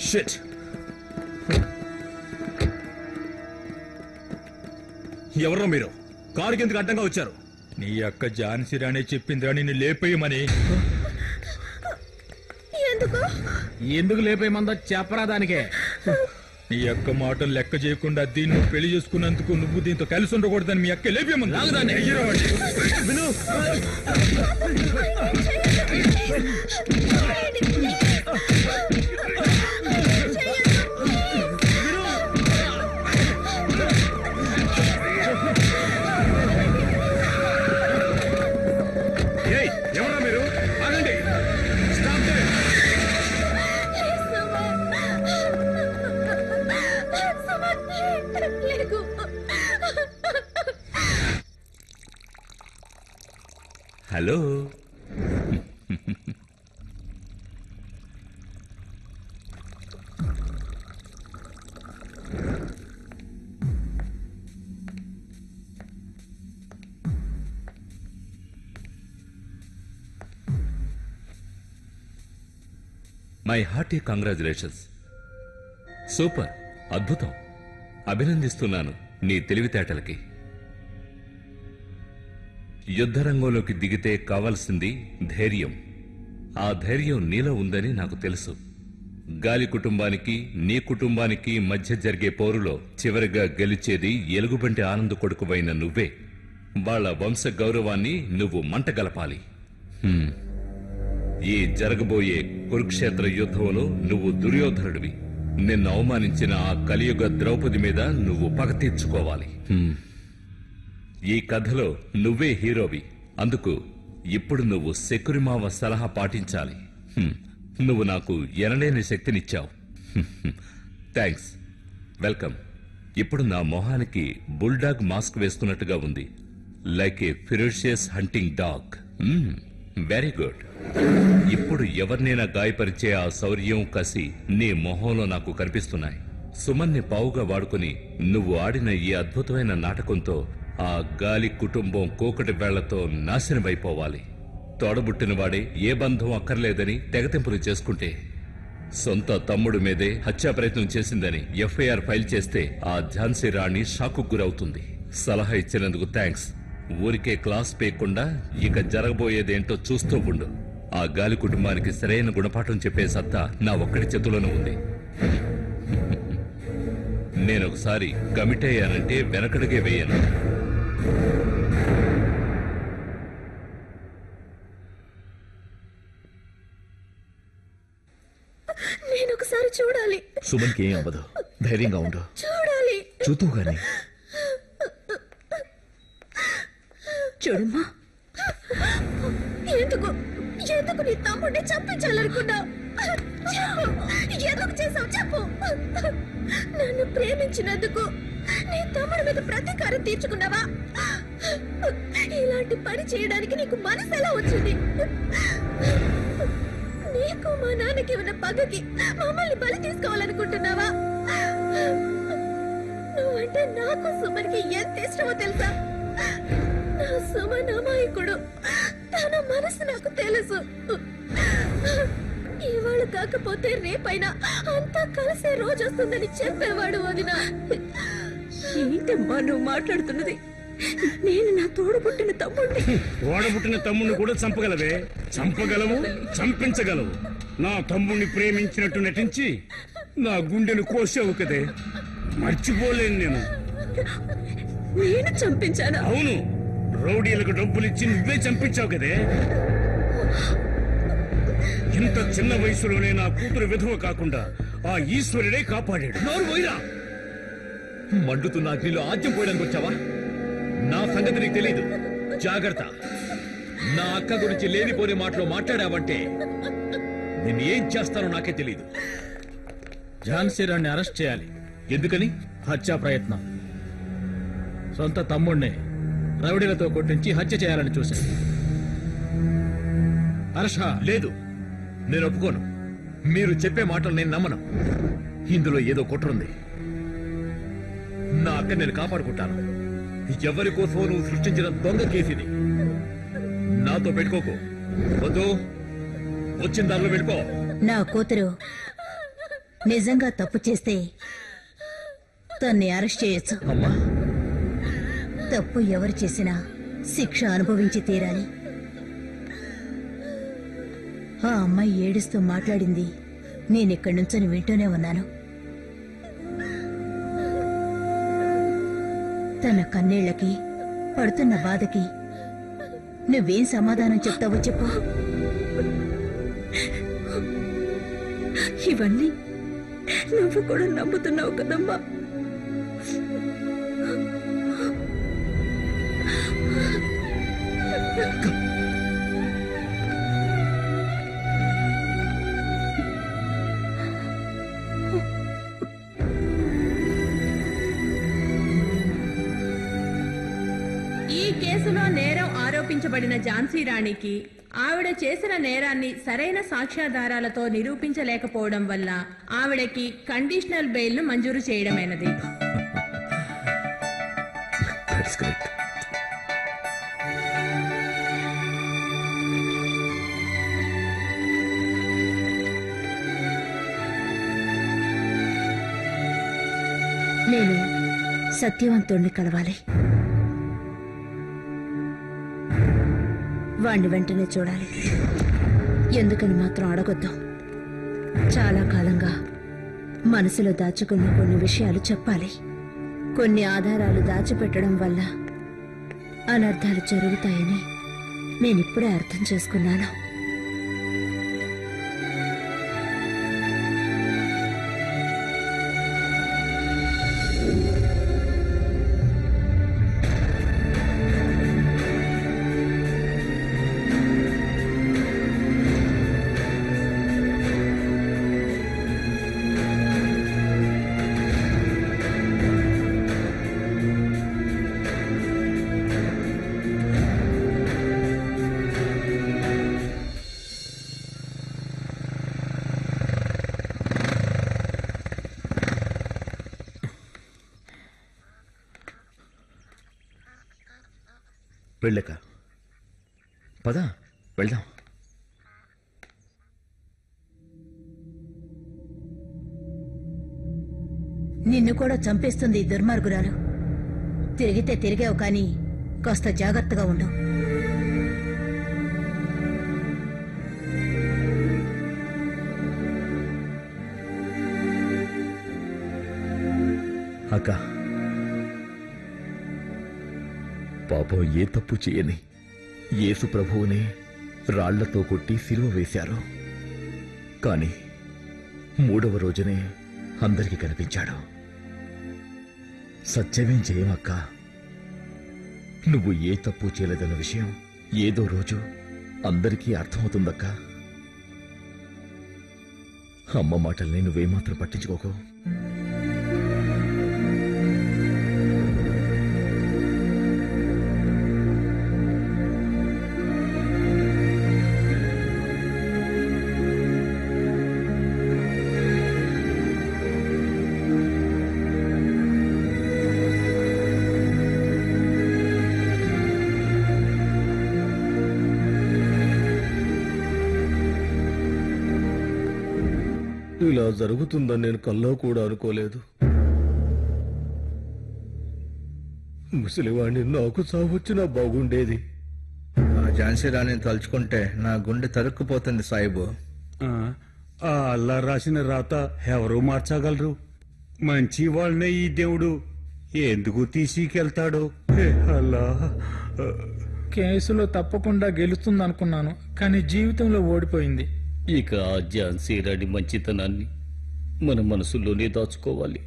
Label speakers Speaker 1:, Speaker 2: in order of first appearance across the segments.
Speaker 1: Shit. ఎవరో మీరు? కారుకి ఎందుకు అడ్డంగా వచ్చారు?
Speaker 2: నీ అక్క ఝాన్సీ రాణి చెప్పిందిరా నిన్ను లేపేయమని.
Speaker 3: ఎందుకు లేపేయమందో చెప్పరా దానికే.
Speaker 2: నీ అక్క మాటలు లెక్క చేయకుండా దీన్ని పెళ్లి చేసుకున్నందుకు నువ్వు దీంతో కలిసి ఉండకూడదని మీ అక్క లేపేయమని.
Speaker 1: విను, ఎవరా మీరు? ఆగండి.
Speaker 4: Hello. My hearty congratulations. Super, అద్భుతం. అభినందిస్తున్నాను నీ తెలివితేటలకి. యుద్ధరంగంలోకి దిగితే కావాల్సింది ధైర్యం. ఆ ధైర్యం నీలో ఉందని నాకు తెలుసు. గాలి కుటుంబానికి నీ కుటుంబానికి మధ్య జరిగే పోరులో చివరిగా గెలిచేది ఎలుగుబంటి ఆనంద్ కొడుకువైన నువ్వే. వాళ్ల వంశ గౌరవాన్ని నువ్వు మంటగలపాలి. ఈ జరగబోయే కురుక్షేత్ర యుద్ధంలో నువ్వు దుర్యోధనుడివి. నిన్ను అవమానించిన ఆ కలియుగ ద్రౌపది మీద నువ్వు పగ తీర్చుకోవాలి. ఈ కథలో నువ్వే హీరోవి. అందుకు ఇప్పుడు నువ్వు శకురిమావ సలహా పాటించాలి. నువ్వు నాకు ఎనలేని శక్తినిచ్చావు. Thanks, welcome. ఇప్పుడు నా మొహానికి బుల్డాగ్ మాస్క్ వేసుకున్నట్టుగా ఉంది. లైక్ ఏ ferocious hunting dog. Very good. ఇప్పుడు ఎవరినైనా గాయపరిచే ఆ శౌర్యం, కసి నీ మొహంలో నాకు కనిపిస్తున్నాయి. సుమన్ని పావుగా వాడుకుని నువ్వు ఆడిన ఈ అద్భుతమైన నాటకంతో ఆ గాలి కుటుంబం కోకటి వేళ్లతో నాశనమైపోవాలి. తోడబుట్టినవాడే ఏ బంధం అక్కర్లేదని తెగతింపులు చేసుకుంటే, సొంత తమ్ముడు మీదే హత్యా ప్రయత్నం చేసిందని ఎఫ్ఐఆర్ ఫైల్ చేస్తే ఆ ఝాన్సీ రాణి షాకు గురవుతుంది. సలహా ఇచ్చినందుకు థ్యాంక్స్. ఊరికే క్లాస్ పేయకుండా ఇక జరగబోయేదేంటో చూస్తూ ఉండు. ఆ గాలి కుటుంబానికి సరైన గుణపాఠం చెప్పే సత్తా నా ఒక్కడి చేతిలోనే ఉంది. నేనొకసారి కమిట్ అయ్యానంటే వెనకడిగే వేయను.
Speaker 5: నేనొకసారి చూడాలి.
Speaker 6: సుమన్కి ఏం అవ్వదు, ధైర్యంగా ఉండు.
Speaker 5: చూడాలి.
Speaker 6: చూద్దాం గాని.
Speaker 5: చూడమ్మా, ఎందుకు ఎందుకు నీ తమ్ముడిని చంపించాలనుకున్నావు? ఎందుకు చేసావు చెప్పు. నన్ను ప్రేమించినందుకు నీ తమ్ముడి మీద ప్రతీకారం తీర్చుకున్నావా? ఇలాంటి పని చేయడానికి నీకు మనసు ఎలా వచ్చింది? నీకు మా నాన్నకి ఉన్న పగకి మమ్మల్ని బలి తీసుకోవాలనుకుంటున్నావా? నువ్వంటే నాకు సుమన్కి ఎంత ఇష్టమో తెలుసా? నా సుమన్ అమాయకుడు. తన మనసు నాకు తెలుసు. ఇవాళ కాకపోతే రేపైనా అంతా కలిసే రోజు వస్తుందని చెప్పేవాడు. వదినా, ఏంటమ్మా నువ్వు మాట్లాడుతున్నది? నేను నా తోడబుట్టిన తమ్ముడిని.
Speaker 7: తోడబుట్టిన తమ్ముడిని కూడా చంపగలవే? చంపగలవు, చంపించగలవు. నా తమ్ముడిని ప్రేమించినట్టు నటించి నా గుండెను కోసావు కదే, మర్చిపోలేను నేను.
Speaker 5: నేను చంపించాను?
Speaker 7: అవును, రౌడీలకు డబ్బులిచ్చి నువ్వే చంపించావు కదే. ఇంత చిన్న వయసులోనే నా కూతురు విధవ కాకుండా ఆ ఈశ్వరుడే కాపాడాడు.
Speaker 6: నోరు పోయిరా. మండుతున్న అగ్నిలో ఆజ్యం పోయడానికి వచ్చావా? నా సంగతి నీకు తెలీదు. జాగ్రత్త. నా అక్క గురించి లేనిపోని మాటలో మాట్లాడావంటే నేను ఏం చేస్తానో నాకే తెలీదు.
Speaker 3: ఝాన్సీ రాణిని అరెస్ట్ చేయాలి.
Speaker 6: ఎందుకని?
Speaker 3: హత్యా ప్రయత్నం. సొంత తమ్ముడిని రౌడీలతో కొట్టించి హత్య చేయాలని చూశాను. హర్ష,
Speaker 6: లేదు, నేను ఒప్పుకోను. మీరు చెప్పే మాటలు నేను నమ్మను. ఇందులో ఏదో కుట్రుంది. నా అక్క నేను కాపాడుకుంటాను. ఎవరి కోసం నువ్వు సృష్టించిన దొంగ కేసిది. నాతో పెట్టుకోకు. వద్దు, వచ్చిన దారిలో వెళ్ళిపో.
Speaker 8: నా కూతురు నిజంగా తప్పు చేస్తే తన్ని అరెస్ట్ చేయొచ్చు.
Speaker 6: అమ్మా,
Speaker 8: తప్పు ఎవరు చేసినా శిక్ష అనుభవించి తీరాలి. ఆ అమ్మాయి ఏడుస్తూ మాట్లాడింది నేనిక్కడి నుంచొని వింటూనే ఉన్నాను. తన కన్నీళ్లకి పడుతున్న బాధకి నువ్వేం సమాధానం చెప్తావో చెప్పు.
Speaker 5: ఇవన్నీ నువ్వు కూడా నమ్ముతున్నావు కదమ్మా.
Speaker 9: ఈ కేసులో నేరం ఆరోపించబడిన ఝాన్సీ రాణికి ఆవిడ చేసిన నేరాన్ని సరైన సాక్ష్యాధారాలతో నిరూపించలేకపోవడం వల్ల ఆవిడకి కండిషనల్ బెయిల్ ను మంజూరు చేయడమైనది.
Speaker 6: That's correct.
Speaker 8: నేను సత్యవంతుణ్ణి కలవాలి. వాణ్ణి వెంటనే చూడాలి. ఎందుకని మాత్రం అడగొద్దు. చాలా కాలంగా మనసులో దాచుకున్న కొన్ని విషయాలు చెప్పాలి. కొన్ని ఆధారాలు దాచిపెట్టడం వల్ల అనర్థాలు జరుగుతాయని నేనిప్పుడే అర్థం చేసుకున్నాను.
Speaker 6: వెళ్ళక పద, వెళ్దాం.
Speaker 8: నిన్ను కూడా చంపేస్తుంది ఈ దుర్మార్గురాలు. తిరిగితే తిరిగావు కానీ కాస్త జాగ్రత్తగా ఉండు.
Speaker 6: అక్క, పాపం ఏ తప్పు చేయని యేసు ప్రభువునే రాళ్లతో కొట్టి సిలువ వేశారు. కాని 3వ రోజునే అందరికీ కనిపించాడు. సత్యమేం చేయమక్క. నువ్వు ఏ తప్పు చేయలేదన్న విషయం ఏదో రోజు అందరికీ అర్థమవుతుందక్క. అమ్మ మాటల్ని నువ్వేమాత్రం పట్టించుకోకు.
Speaker 3: ఇలా జరుగుతుందని నేను కల్లో కూడా అనుకోలేదు. ముసలివాణ్ణి నాకు చావొచ్చినా బాగుండేది.
Speaker 10: ఆ ఝాన్సీ రాణిని తలుచుకుంటే నా గుండె తరుక్కుపోతుంది సాయిబు.
Speaker 7: ఆ అల్లా రాసిన రాత ఎవరు మార్చగలరు? మంచి వాళ్ళనే ఈ దేవుడు ఎందుకు తీసుకెళ్తాడో. అల్లా,
Speaker 2: కేసులో తప్పకుండా గెలుస్తుందనుకున్నాను, కానీ జీవితంలో ఓడిపోయింది.
Speaker 11: ఇక ఆ ఝాన్సీ రాణి మంచితనాన్ని మన మనసులోనే దాచుకోవాలి.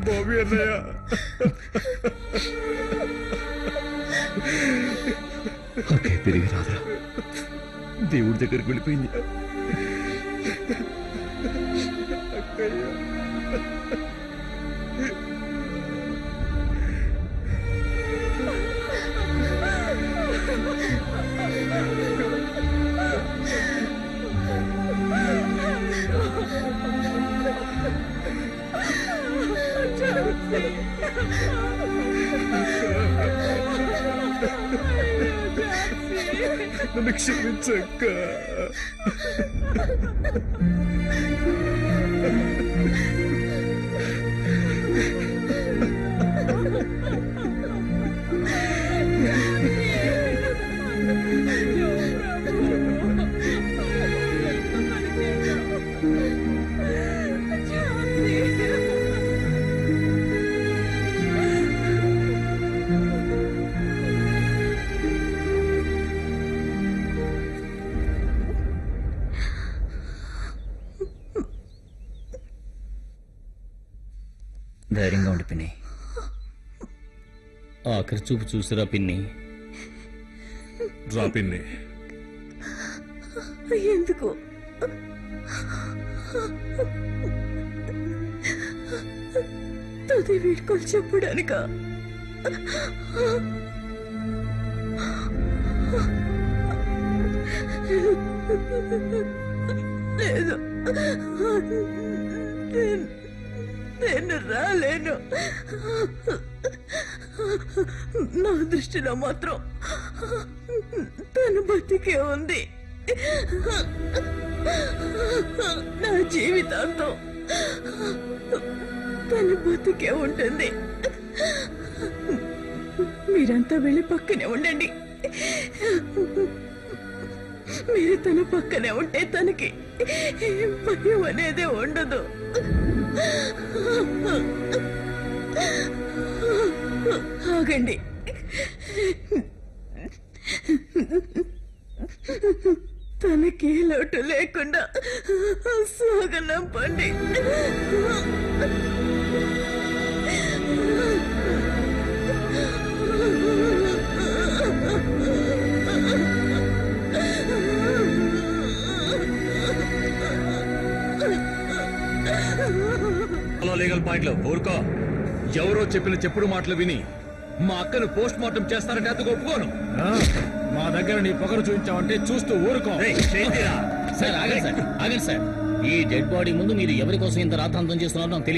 Speaker 7: బాబీ అన్నయ్య,
Speaker 6: ఓకే తిరిగి రాదురా, దేవుడి దగ్గరికి వెళ్ళిపోయింది. నన్ను క్షమించక్క.
Speaker 11: ధైర్యంగా ఉండి పిన్ని. ఆఖరి చూపు చూసిరా పిన్ని.
Speaker 6: రా పిన్ని.
Speaker 5: ఎందుకు తుది వీడ్కోలు చెప్పడానిక? లేదు, నేను రాలేను. నా దృష్టిలో మాత్రం తను బతికే ఉంది. నా జీవితాంతం తను బతికే ఉంటుంది. మీరంతా వెళ్ళి పక్కనే ఉండండి. మీరు తన పక్కనే ఉంటే తనకి భయం అనేది ఉండదు. ఆగండి, తనకి లోటు లేకుండా సాగనంపండి.
Speaker 6: లీగల్ పాయింట్లో ఊరుకో. ఎవరో చెప్పిన చెప్పుడు మాటలు విని మా అక్కను పోస్ట్ మార్టం చేస్తారంటే అందుకు ఒప్పుకోను.
Speaker 3: మా దగ్గర నీ పొగరు చూపించావంటే చూస్తూ ఊరుకో.
Speaker 11: సార్ ఆగండి సార్, ఆగండి సార్. ఈ డెడ్ బాడీ ముందు మీరు ఎవరి కోసం ఇంత రాతాంతం చేస్తున్నారో నాకు తెలియదు.